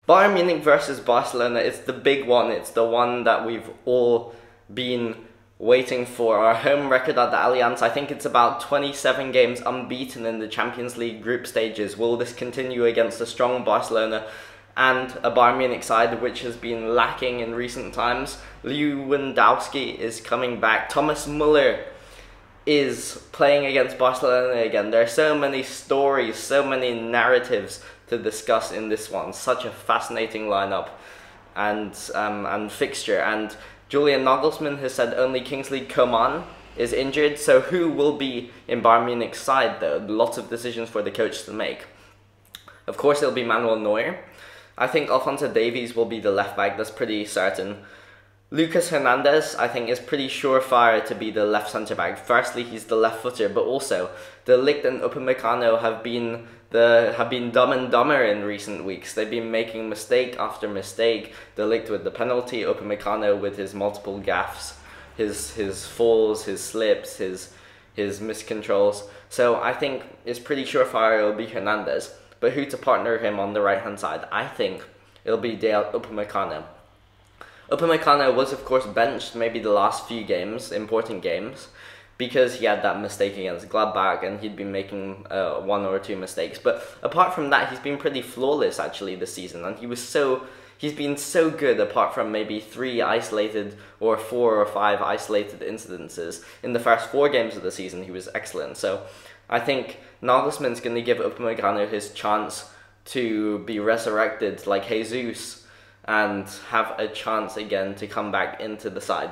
Bayern Munich versus Barcelona, it's the big one. It's the one that we've all been waiting for. Our home record at the Allianz, I think it's about 27 games unbeaten in the Champions League group stages. Will this continue against a strong Barcelona and a Bayern Munich side which has been lacking in recent times? Lewandowski is coming back. Thomas Muller is playing against Barcelona again. There are so many stories, so many narratives to discuss in this one. Such a fascinating lineup and fixture. And Julian Nagelsmann has said only Kingsley Coman is injured. So who will be in Bayern Munich's side though? Lots of decisions for the coach to make. Of course it'll be Manuel Neuer. I think Alphonso Davies will be the left back, that's pretty certain. Lucas Hernandez, I think, is pretty surefire to be the left centre back. Firstly, he's the left footer, but also De Ligt and Upamecano have been dumb and dumber in recent weeks. They've been making mistake after mistake. De Ligt with the penalty, Upamecano with his multiple gaffes, his falls, his slips, his miscontrols. So I think it's pretty surefire it'll be Hernandez. But who to partner him on the right hand side? I think it'll be Upamecano. Upamecano was of course benched maybe the last few games, important games, because he had that mistake against Gladbach and he'd been making one or two mistakes. But apart from that, he's been pretty flawless actually this season, and he's been so good apart from maybe 3 isolated or 4 or 5 isolated incidences. In the first 4 games of the season he was excellent. So I think Nagelsmann's going to give Upamecano his chance to be resurrected like Jesus and have a chance again to come back into the side.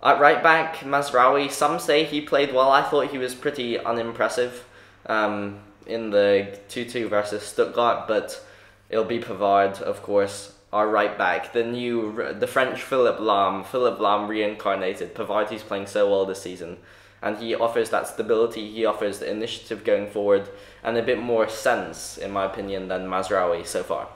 At right back, Mazraoui, some say he played well. I thought he was pretty unimpressive in the 2-2 versus Stuttgart, but it'll be Pavard, of course, our right back. The French Philippe Lahm reincarnated. Pavard, he's playing so well this season, and he offers that stability, he offers the initiative going forward, and a bit more sense, in my opinion, than Mazraoui so far.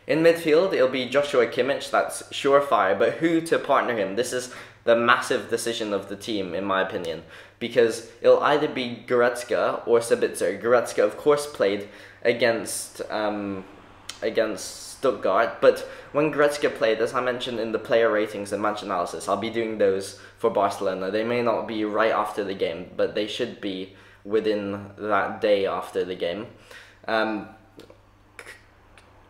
In midfield, it'll be Joshua Kimmich, that's surefire, but who to partner him? This is the massive decision of the team, in my opinion, because it'll either be Goretzka or Sabitzer. Goretzka, of course, played against Stuttgart, but when Goretzka played, as I mentioned in the player ratings and match analysis, I'll be doing those for Barcelona. They may not be right after the game, but they should be within that day after the game.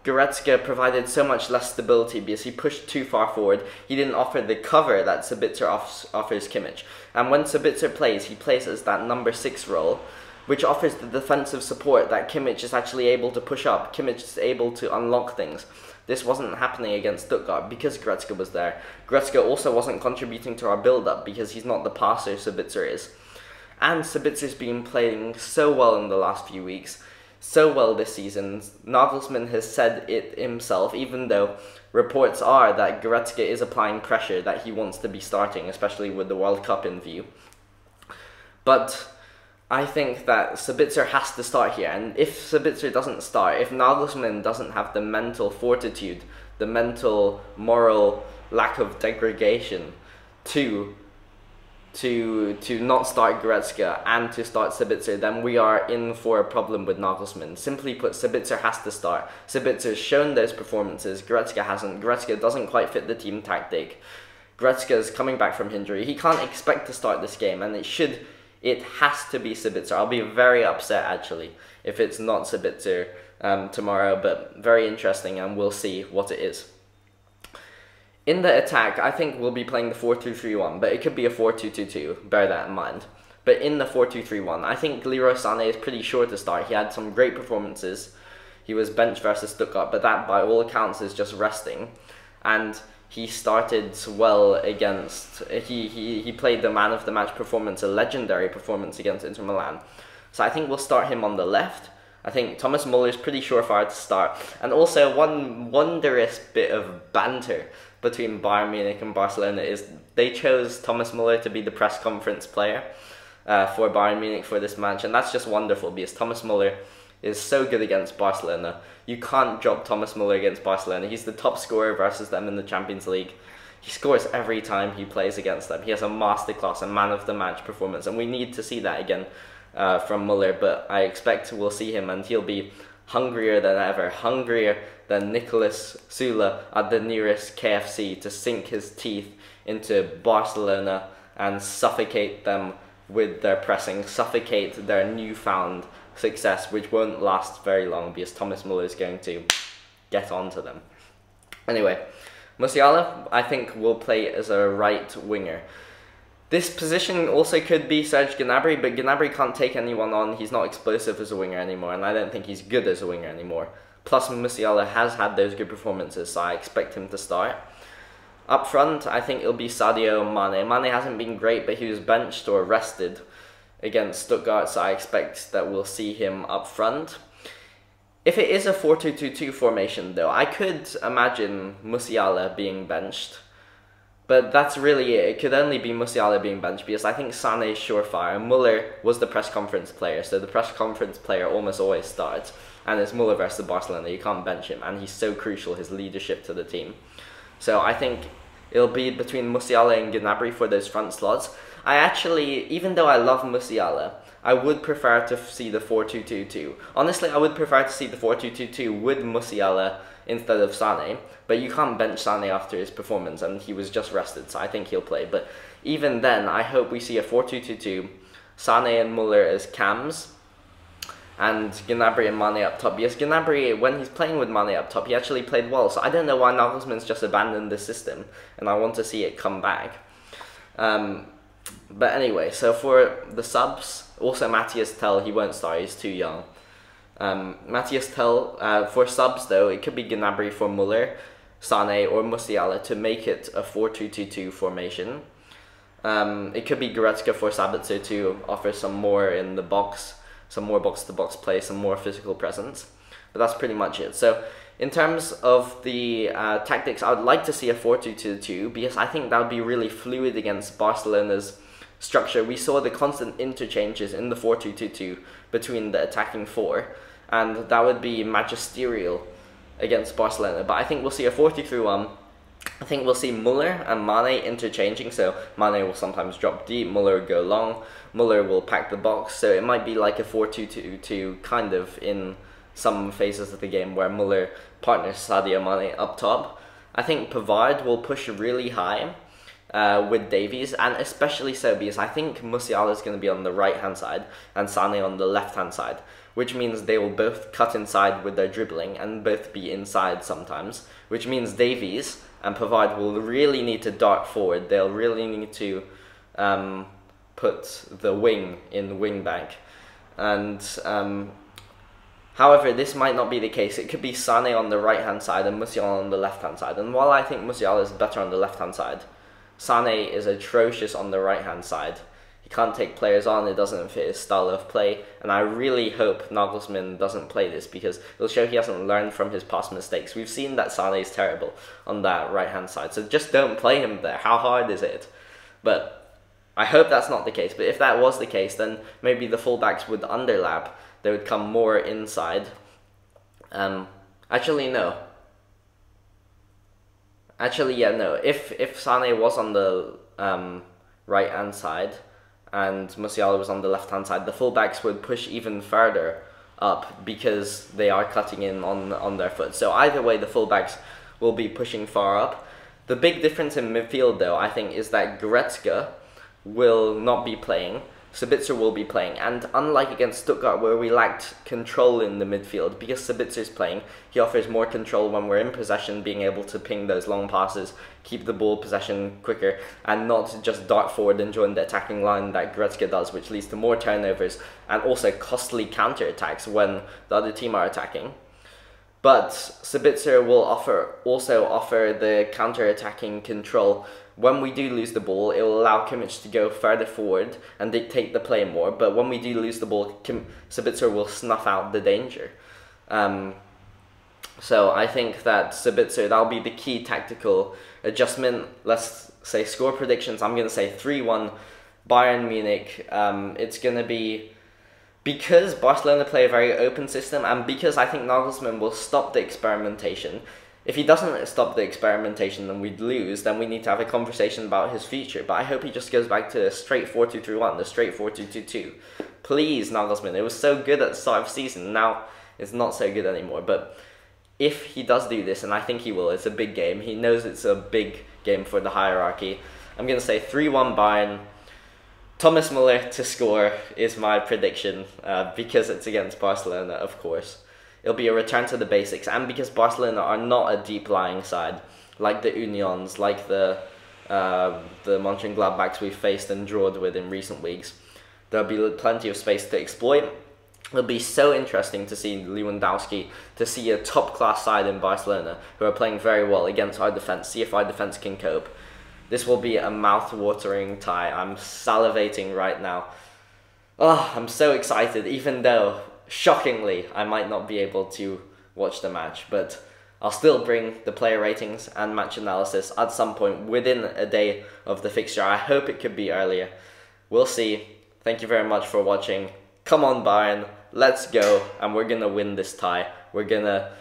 Goretzka provided so much less stability because he pushed too far forward. He didn't offer the cover that Sabitzer offers Kimmich. And when Sabitzer plays, he plays as that number 6 role, which offers the defensive support that Kimmich is actually able to push up. Kimmich is able to unlock things. This wasn't happening against Stuttgart because Goretzka was there. Goretzka also wasn't contributing to our build-up because he's not the passer Sabitzer is. And Sabitzer's been playing so well in the last few weeks. So well this season. Nagelsmann has said it himself, even though reports are that Goretzka is applying pressure that he wants to be starting, especially with the World Cup in view. But I think that Sabitzer has to start here, and if Sabitzer doesn't start, if Nagelsmann doesn't have the mental fortitude, the mental, moral lack of degradation to not start Goretzka and to start Sabitzer, then we are in for a problem with Nagelsmann. Simply put, Sabitzer has to start. Sabitzer's shown those performances, Goretzka hasn't. Goretzka doesn't quite fit the team tactic. Goretzka's coming back from injury. He can't expect to start this game, and it has to be Sabitzer. I'll be very upset, actually, if it's not Sabitzer tomorrow, but very interesting, and we'll see what it is. In the attack, I think we'll be playing the 4-2-3-1, but it could be a 4-2-2-2, bear that in mind. But in the 4-2-3-1, I think Leroy Sane is pretty sure to start. He had some great performances. He was benched versus Stuttgart, but that, by all accounts, is just resting. And he started well against... He played the man of the match performance, a legendary performance against Inter Milan. So I think we'll start him on the left. I think Thomas Muller is pretty surefire to start. And also, one wondrous bit of banter between Bayern Munich and Barcelona is they chose Thomas Muller to be the press conference player for Bayern Munich for this match, and that's just wonderful because Thomas Muller is so good against Barcelona. You can't drop Thomas Muller against Barcelona. He's the top scorer versus them in the Champions League. He scores every time he plays against them. He has a masterclass, a man of the match performance, and we need to see that again from Muller, but I expect we'll see him and he'll be hungrier than ever, hungrier than Nicolas Sula at the nearest KFC to sink his teeth into Barcelona and suffocate them with their pressing, suffocate their newfound success, which won't last very long because Thomas Muller is going to get onto them. Anyway, Musiala, I think, will play as a right winger. This position also could be Serge Gnabry, but Gnabry can't take anyone on. He's not explosive as a winger anymore, and I don't think he's good as a winger anymore. Plus, Musiala has had those good performances, so I expect him to start. Up front, I think it'll be Sadio Mane. Mane hasn't been great, but he was benched or rested against Stuttgart, so I expect that we'll see him up front. If it is a 4-2-2-2 formation, though, I could imagine Musiala being benched. But that's really it. It could only be Musiala being benched because I think Sane is surefire. Muller was the press conference player, so the press conference player almost always starts. And it's Muller versus Barcelona. You can't bench him, and he's so crucial, his leadership to the team. So I think it'll be between Musiala and Gnabry for those front slots. I actually, even though I love Musiala, I would prefer to see the 4-2-2-2. Honestly, I would prefer to see the 4-2-2-2 with Musiala instead of Sane, but you can't bench Sane after his performance, and he was just rested, so I think he'll play. But even then, I hope we see a 4-2-2-2, Sane and Muller as cams, and Gnabry and Mane up top. Because Gnabry, when he's playing with Mane up top, he actually played well, so I don't know why Nagelsmann's just abandoned the system, and I want to see it come back. But anyway, so for the subs, also Matthias Tell, he won't start, he's too young. Matthias Tell, for subs though, it could be Gnabry for Muller, Sane or Musiala to make it a 4-2-2-2 formation. It could be Goretzka for Sabitzer to offer some more in the box, some more box-to-box play, some more physical presence. But that's pretty much it. So in terms of the tactics, I would like to see a 4-2-2-2 because I think that would be really fluid against Barcelona's structure. We saw the constant interchanges in the 4-2-2-2 between the attacking four, and that would be magisterial against Barcelona. But I think we'll see a 4-2-3-1. I think we'll see Muller and Mane interchanging, so Mane will sometimes drop deep, Muller will go long, Muller will pack the box, so it might be like a 4-2-2-2 kind of in some phases of the game where Muller partners Sadio Mane up top. I think Pavard will push really high with Davies, and especially so because I think Musiala is going to be on the right hand side and Sane on the left hand side, which means they will both cut inside with their dribbling and both be inside sometimes, which means Davies and Pavard will really need to dart forward. They'll really need to put the wing in wing back, and however, this might not be the case. It could be Sane on the right hand side and Musiala on the left hand side, and while I think Musiala is better on the left hand side, Sane is atrocious on the right hand side. He can't take players on, it doesn't fit his style of play, and I really hope Nagelsmann doesn't play this because it'll show he hasn't learned from his past mistakes. We've seen that Sane is terrible on that right hand side, so just don't play him there. How hard is it? But I hope that's not the case, but if that was the case, then maybe the fullbacks would underlap. They would come more inside. Actually, no. Actually, yeah, no. If Sane was on the right hand side and Musiala was on the left hand side, the fullbacks would push even further up because they are cutting in on their foot. So either way, the fullbacks will be pushing far up. The big difference in midfield, though, I think, is that Goretzka will not be playing. Sabitzer will be playing, and unlike against Stuttgart where we lacked control in the midfield, because Sabitzer's playing, he offers more control when we're in possession, being able to ping those long passes, keep the ball possession quicker, and not just dart forward and join the attacking line that Goretzka does, which leads to more turnovers and also costly counter-attacks when the other team are attacking. But Sabitzer will also offer the counter-attacking control. When we do lose the ball, it will allow Kimmich to go further forward and dictate the play more. But when we do lose the ball, Sabitzer will snuff out the danger. So I think that Sabitzer, that'll be the key tactical adjustment. Let's say score predictions. I'm going to say 3-1 Bayern Munich. It's going to be because Barcelona play a very open system, and because I think Nagelsmann will stop the experimentation. If he doesn't stop the experimentation and we'd lose, then we need to have a conversation about his future. But I hope he just goes back to a straight 4-2-3-1, the straight 4-2-2-2. Please, Nagelsmann, it was so good at the start of the season. Now It's not so good anymore. But if he does do this, and I think he will, it's a big game. He knows it's a big game for the hierarchy. I'm going to say 3-1 Bayern. Thomas Muller to score is my prediction, because it's against Barcelona, of course. It'll be a return to the basics, and because Barcelona are not a deep-lying side, like the Unions, like the Mönchengladbachs we've faced and drawed with in recent weeks. There'll be plenty of space to exploit. It'll be so interesting to see Lewandowski, to see a top-class side in Barcelona who are playing very well against our defence, see if our defence can cope. This will be a mouth-watering tie. I'm salivating right now. Oh, I'm so excited, even though, shockingly, I might not be able to watch the match, but I'll still bring the player ratings and match analysis at some point within a day of the fixture. I hope it could be earlier. We'll see. Thank you very much for watching. Come on, Bayern. Let's go. And we're going to win this tie. We're going to...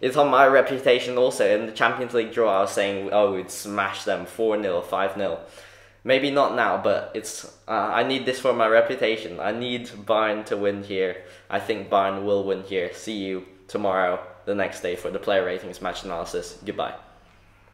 It's on my reputation also. In the Champions League draw, I was saying, oh, we'd smash them 4-0, 5-0. Maybe not now, but it's I need this for my reputation. I need Bayern to win here. I think Bayern will win here. See you tomorrow, the next day, for the player ratings match analysis. Goodbye.